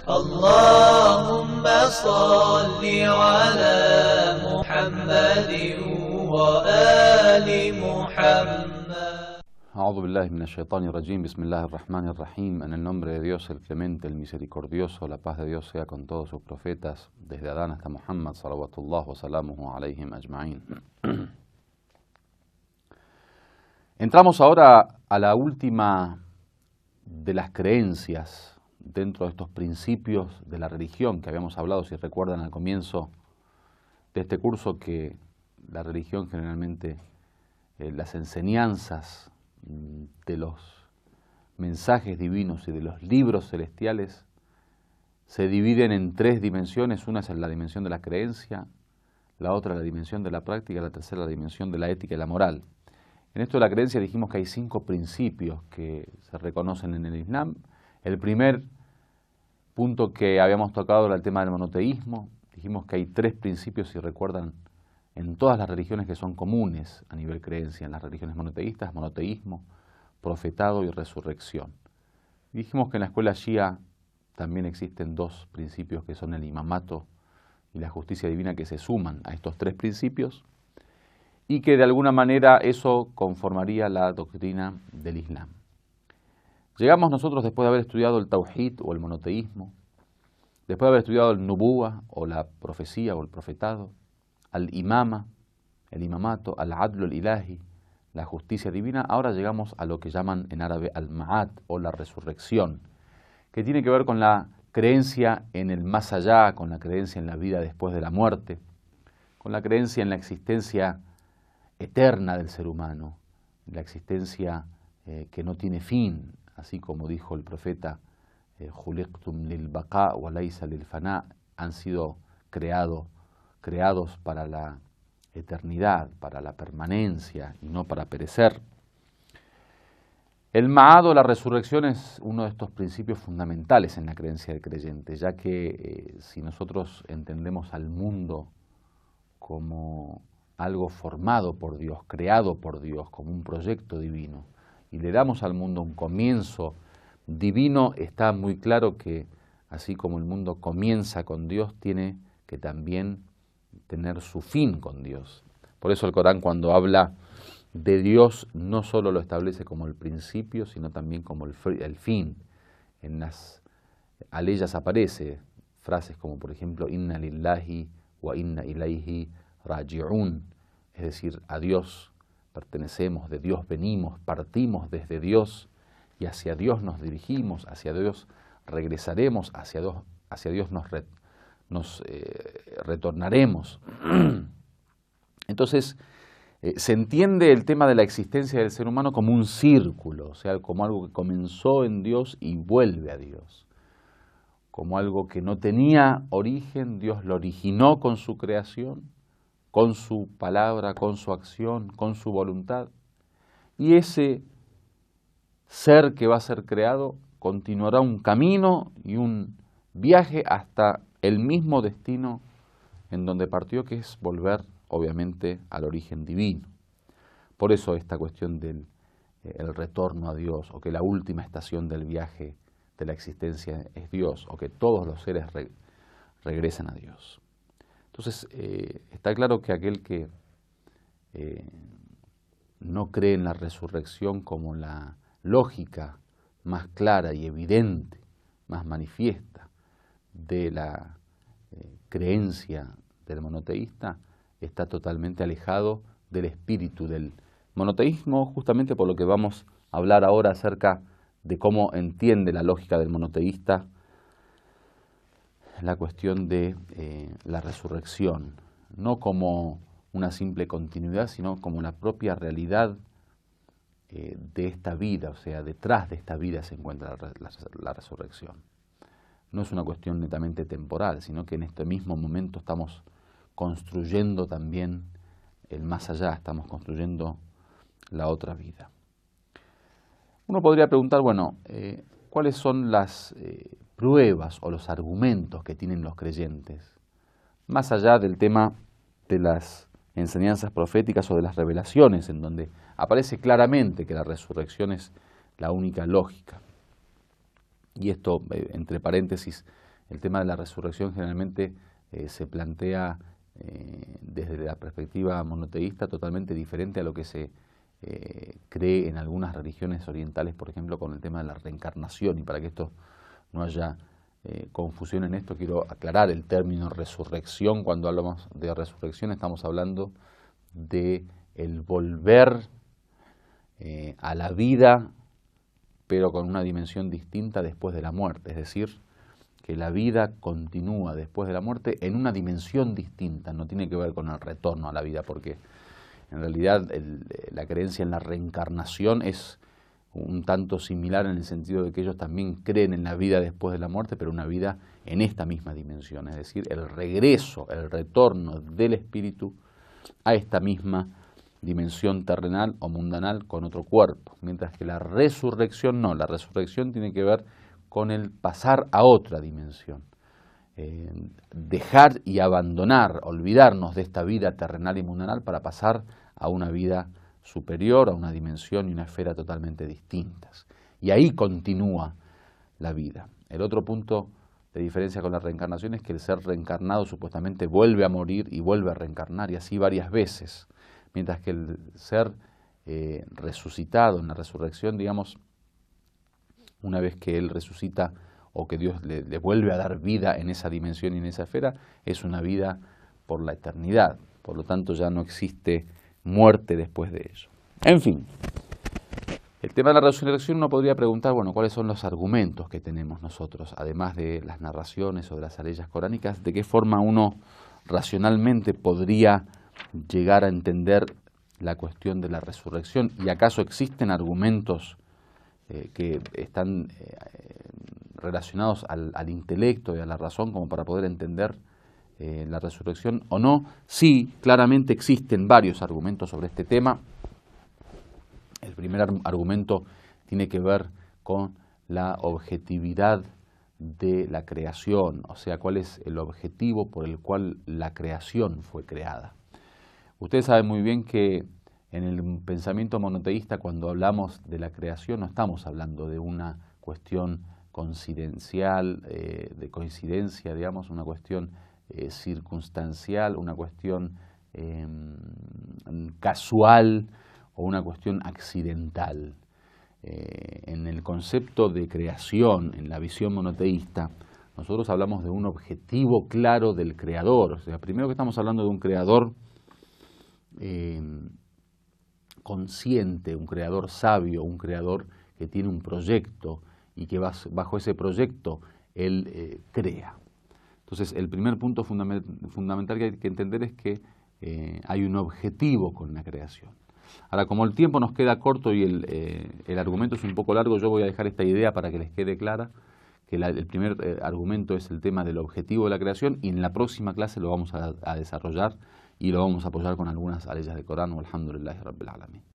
اللهم صل على محمد وآل محمد. A'udhu billahi minash shaitani rajim. Bismillahirrahmanirrahim. En el nombre de Dios, el clemente, el misericordioso, la paz de Dios sea con todos sus profetas, desde Adán hasta Muhammad, salawatullah wa salamuhu alayhim ajma'in. Entramos ahora a la última de las creencias dentro de estos principios de la religión que habíamos hablado, si recuerdan al comienzo de este curso, que la religión generalmente, las enseñanzas de los mensajes divinos y de los libros celestiales se dividen en tres dimensiones. Una es la dimensión de la creencia, la otra la dimensión de la práctica, la tercera la dimensión de la ética y la moral. En esto de la creencia dijimos que hay 5 principios que se reconocen en el Islam. El primer punto que habíamos tocado era el tema del monoteísmo. Dijimos que hay 3 principios, si recuerdan, en todas las religiones que son comunes a nivel creencia, en las religiones monoteístas: monoteísmo, profetado y resurrección. Dijimos que en la escuela Shia también existen 2 principios que son el imamato y la justicia divina, que se suman a estos 3 principios y que de alguna manera eso conformaría la doctrina del Islam. Llegamos nosotros, después de haber estudiado el tauhid o el monoteísmo, después de haber estudiado el nubuwa o la profecía o el profetado, al imama, el imamato, al adlu el ilahi, la justicia divina, ahora llegamos a lo que llaman en árabe al-ma'ad o la resurrección, que tiene que ver con la creencia en el más allá, con la creencia en la vida después de la muerte, con la creencia en la existencia eterna del ser humano, la existencia que no tiene fin, así como dijo el profeta, "Khuliqtum lil baqa wa laysa lil fana", han sido creados para la eternidad, para la permanencia y no para perecer. El ma'ad o la resurrección es uno de estos principios fundamentales en la creencia del creyente, ya que si nosotros entendemos al mundo como algo formado por Dios, creado por Dios, como un proyecto divino, y le damos al mundo un comienzo divino, está muy claro que así como el mundo comienza con Dios, tiene que también tener su fin con Dios. Por eso el Corán, cuando habla de Dios, no solo lo establece como el principio, sino también como el fin. En las aleyas aparece frases como, por ejemplo, "Inna lillahi wa inna ilayhi raji'un", es decir, a Dios pertenecemos, de Dios venimos, partimos desde Dios y hacia Dios nos dirigimos, hacia Dios regresaremos, hacia Dios nos retornaremos. Entonces, se entiende el tema de la existencia del ser humano como un círculo, o sea, como algo que comenzó en Dios y vuelve a Dios, como algo que no tenía origen, Dios lo originó con su creación, con su palabra, con su acción, con su voluntad, y ese ser que va a ser creado continuará un camino y un viaje hasta el mismo destino en donde partió, que es volver, obviamente, al origen divino. Por eso esta cuestión del el retorno a Dios, o que la última estación del viaje de la existencia es Dios, o que todos los seres regresen a Dios. Entonces, está claro que aquel que no cree en la resurrección como la lógica más clara y evidente, más manifiesta de la creencia del monoteísta, está totalmente alejado del espíritu del monoteísmo, justamente por lo que vamos a hablar ahora acerca de cómo entiende la lógica del monoteísta la cuestión de la resurrección, no como una simple continuidad, sino como la propia realidad de esta vida, o sea, detrás de esta vida se encuentra la resurrección. No es una cuestión netamente temporal, sino que en este mismo momento estamos construyendo también el más allá, estamos construyendo la otra vida. Uno podría preguntar, bueno, ¿cuáles son las pruebas o los argumentos que tienen los creyentes? Más allá del tema de las enseñanzas proféticas o de las revelaciones, en donde aparece claramente que la resurrección es la única lógica. Y esto, entre paréntesis, el tema de la resurrección generalmente se plantea desde la perspectiva monoteísta totalmente diferente a lo que se cree en algunas religiones orientales, por ejemplo, con el tema de la reencarnación. Y para que esto no haya confusión en esto, quiero aclarar el término resurrección. Cuando hablamos de resurrección estamos hablando de el volver a la vida, pero con una dimensión distinta después de la muerte, es decir, que la vida continúa después de la muerte en una dimensión distinta, no tiene que ver con el retorno a la vida, porque en realidad la creencia en la reencarnación es un tanto similar en el sentido de que ellos también creen en la vida después de la muerte, pero una vida en esta misma dimensión, es decir, el regreso, el retorno del espíritu a esta misma dimensión terrenal o mundanal con otro cuerpo, mientras que la resurrección no, la resurrección tiene que ver con el pasar a otra dimensión, dejar y abandonar, olvidarnos de esta vida terrenal y mundanal para pasar a una vida superior, a una dimensión y una esfera totalmente distintas. Y ahí continúa la vida. El otro punto de diferencia con la reencarnación es que el ser reencarnado supuestamente vuelve a morir y vuelve a reencarnar, y así varias veces, mientras que el ser resucitado en la resurrección, digamos, una vez que él resucita o que Dios le vuelve a dar vida en esa dimensión y en esa esfera, es una vida por la eternidad. Por lo tanto, ya no existe muerte después de ello. En fin, el tema de la resurrección uno podría preguntar, bueno, ¿cuáles son los argumentos que tenemos nosotros, además de las narraciones o de las aleyas coránicas? ¿De qué forma uno racionalmente podría llegar a entender la cuestión de la resurrección? ¿Y acaso existen argumentos que están relacionados al intelecto y a la razón como para poder entender la resurrección o no? Sí, claramente existen varios argumentos sobre este tema. El primer argumento tiene que ver con la objetividad de la creación, o sea, cuál es el objetivo por el cual la creación fue creada. Ustedes saben muy bien que en el pensamiento monoteísta, cuando hablamos de la creación, no estamos hablando de una cuestión coincidencial, de coincidencia, digamos, una cuestión circunstancial, una cuestión casual o una cuestión accidental. En el concepto de creación, en la visión monoteísta, nosotros hablamos de un objetivo claro del creador. O sea, primero que estamos hablando de un creador consciente, un creador sabio, un creador que tiene un proyecto y que bajo ese proyecto él crea. Entonces, el primer punto fundamental que hay que entender es que hay un objetivo con la creación. Ahora, como el tiempo nos queda corto y el argumento es un poco largo, yo voy a dejar esta idea para que les quede clara, que el primer argumento es el tema del objetivo de la creación, y en la próxima clase lo vamos a desarrollar y lo vamos a apoyar con algunas aleyas del Corán. Alhamdulillahi Rabbil Alamin.